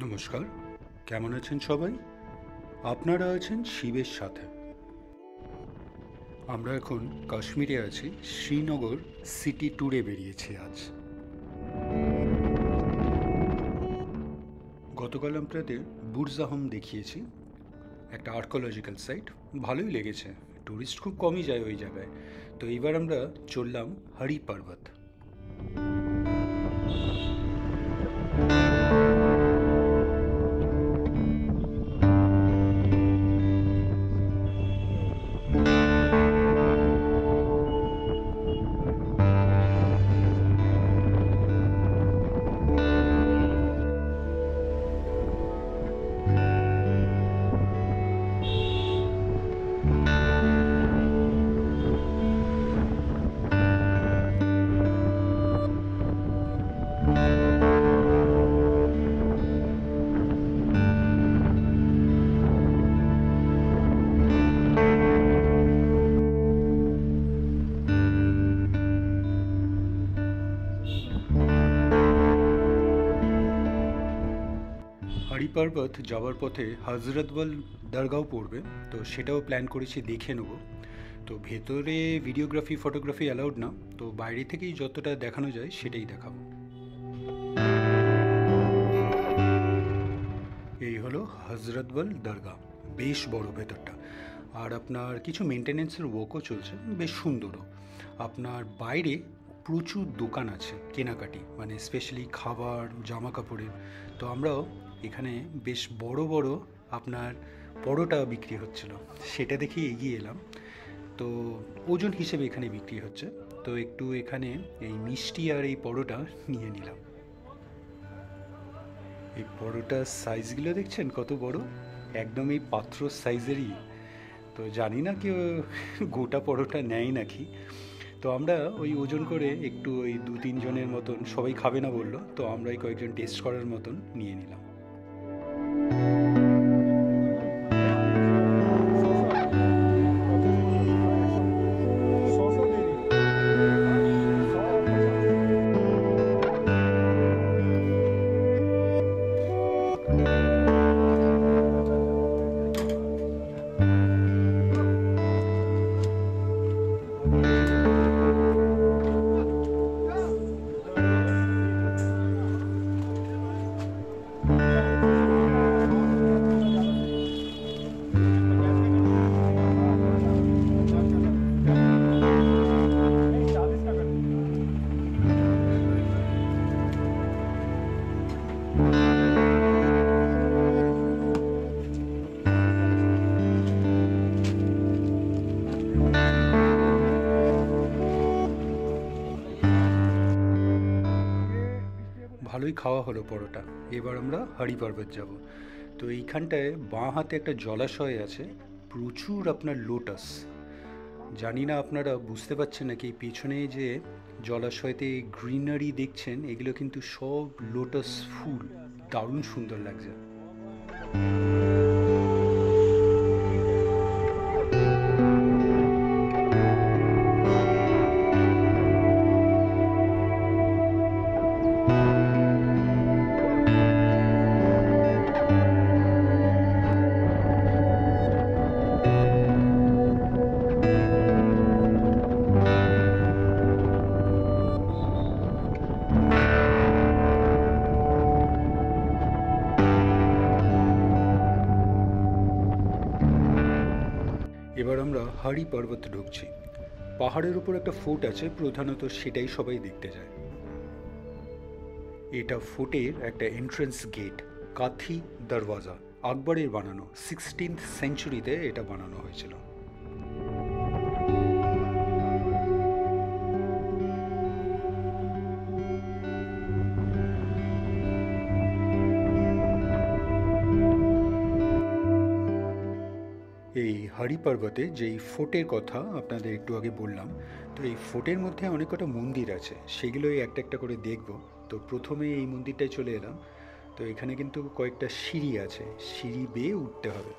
নমস্কার, কেমন আছেন সবাই? আপনারা আছেন শিবের সাথে। আমরা এখন কাশ্মীরে আছি, শ্রীনগর সিটি ট্যুরে বেরিয়েছি আজ। গতকাল আপনাদের বুর্জ আহম দেখিয়েছি, একটা আর্কোলজিক্যাল সাইট। ভালোই লেগেছে, ট্যুরিস্ট খুব কমই যায় ওই জায়গায়। তো এইবার আমরা চললাম হরি পর্বত। হরি পর্বত যাওয়ার পথে হজরতবল দরগাও পড়বে, তো সেটাও প্ল্যান করেছি, দেখে নেব। তো ভেতরে ভিডিওগ্রাফি ফটোগ্রাফি অ্যালাউড না, তো বাইরে থেকেই যতটা দেখানো যায় সেটাই দেখাবো। এই হলো হজরতবল দরগা, বেশ বড় ভেতরটা। আর আপনার কিছু মেনটেনেন্সের ওয়ার্কও চলছে, বেশ সুন্দরও। আপনার বাইরে প্রচুর দোকান আছে কেনাকাটি, মানে স্পেশালি খাবার, জামা কাপড়ের। তো আমরাও এখানে বেশ বড় বড় আপনার পরোটা বিক্রি হচ্ছিল, সেটা দেখে এগিয়ে এলাম। তো ওজন হিসেবে এখানে বিক্রি হচ্ছে, তো একটু এখানে এই মিষ্টি আর এই পরোটা নিয়ে নিলাম। এই পরোটার সাইজগুলো দেখছেন কত বড়, একদম এই পাত্র সাইজেরই। তো জানি না কেউ গোটা পরোটা নেয় নাকি। তো আমরা ওই ওজন করে একটু ওই 2-3 জনের মতন, সবাই খাবে না বললো, তো আমরাই কয়েকজন টেস্ট করার মতন নিয়ে নিলাম। ভালোই খাওয়া হলো পরোটা। এবার আমরা হরি পর্বত যাব। তো এইখানটায় বাঁ হাতে একটা জলাশয় আছে, প্রচুর আপনার লোটাস। জানি না আপনারা বুঝতে পারছেন নাকি, এই পেছনে যে জলাশয়তে গ্রিনারি দেখছেন, এগুলো কিন্তু সব লোটাস ফুল, দারুণ সুন্দর লাগছে। এবার আমরা হরি পর্বতে ঢুকছি। পাহাড়ের উপর একটা ফোর্ট আছে, প্রধানত সেটাই সবাই দেখতে যায়। এটা ফোর্টের একটা এন্ট্রান্স গেট, কাথি দরওয়াজা। আকবরের বানানো, 16th সেঞ্চুরিতে এটা বানানো হয়েছিল। এই হরি পর্বতে যেই ফোর্টের কথা আপনাদের একটু আগে বললাম, তো এই ফোর্টের মধ্যে অনেক কটা মন্দির আছে, সেগুলোই একটা একটা করে দেখব। তো প্রথমে এই মন্দিরটায় চলে এলাম। তো এখানে কিন্তু কয়েকটা সিঁড়ি আছে, সিঁড়ি বেয়ে উঠতে হবে।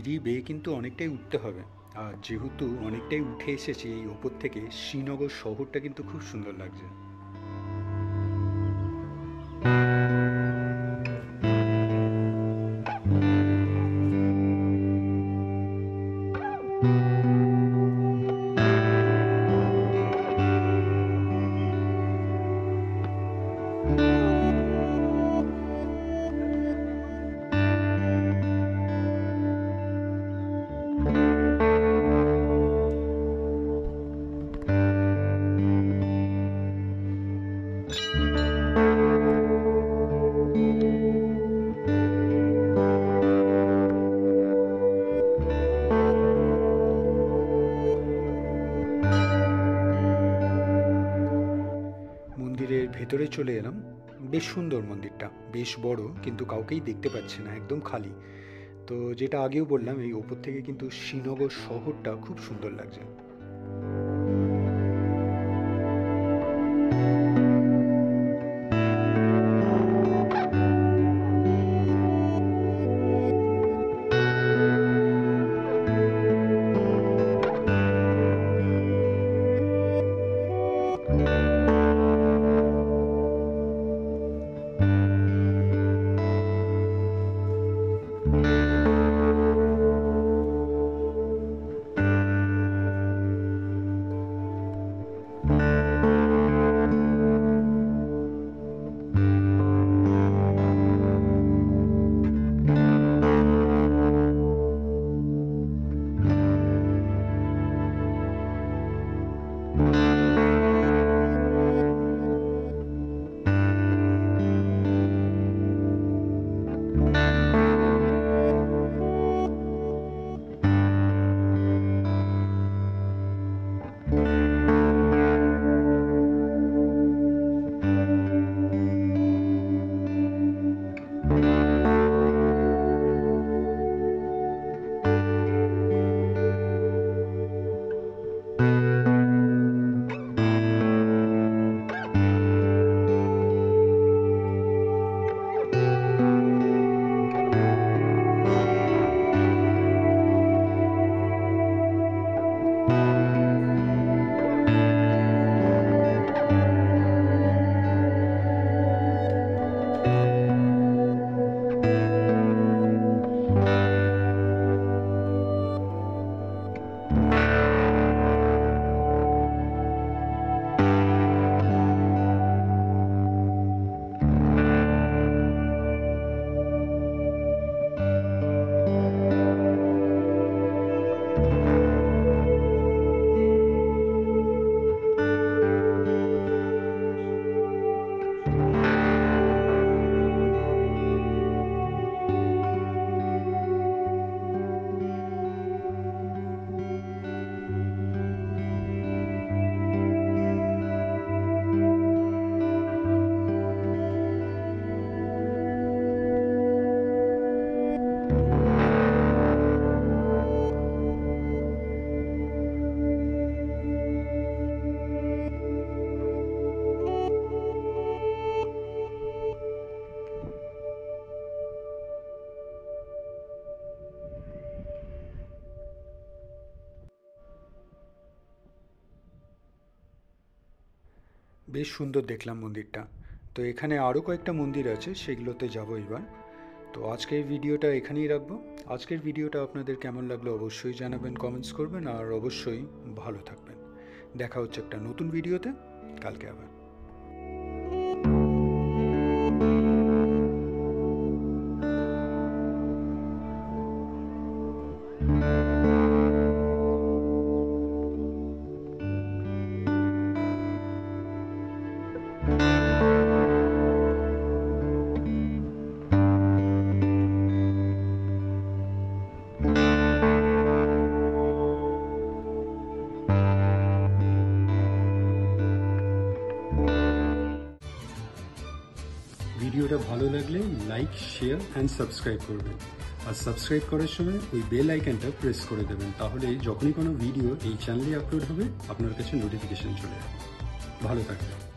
সিঁড়ি বেয়ে কিন্তু অনেকটাই উঠতে হবে। আর যেহেতু অনেকটাই উঠে এসেছি এই ওপর থেকে, শ্রীনগর শহরটা কিন্তু খুব সুন্দর লাগছে। মন্দিরের ভেতরে চলে এলাম। বেশ সুন্দর মন্দিরটা, বেশ বড়, কিন্তু কাউকেই দেখতে পাচ্ছি না, একদম খালি। তো যেটা আগেও বললাম, এই ওপর থেকে কিন্তু শ্রীনগর শহরটা খুব সুন্দর লাগছে। বেশ সুন্দর দেখলাম মন্দিরটা। তো এখানে আরও কয়েকটা মন্দির আছে, সেগুলোতে যাব এবার। তো আজকের ভিডিওটা এখানেই রাখবো। আজকের ভিডিওটা আপনাদের কেমন লাগলো অবশ্যই জানাবেন, কমেন্টস করবেন, আর অবশ্যই ভালো থাকবেন। দেখা হচ্ছে একটা নতুন ভিডিওতে কালকে আবার। ভিডিওটা ভালো লাগলে লাইক, শেয়ার অ্যান্ড সাবস্ক্রাইব করবেন। আর সাবস্ক্রাইব করার সময় ওই বেল আইকনটা প্রেস করে দেবেন, তাহলে যখনই কোনো ভিডিও এই চ্যানেলে আপলোড হবে আপনার কাছে নোটিফিকেশন চলে যাবে। ভালো থাকবেন।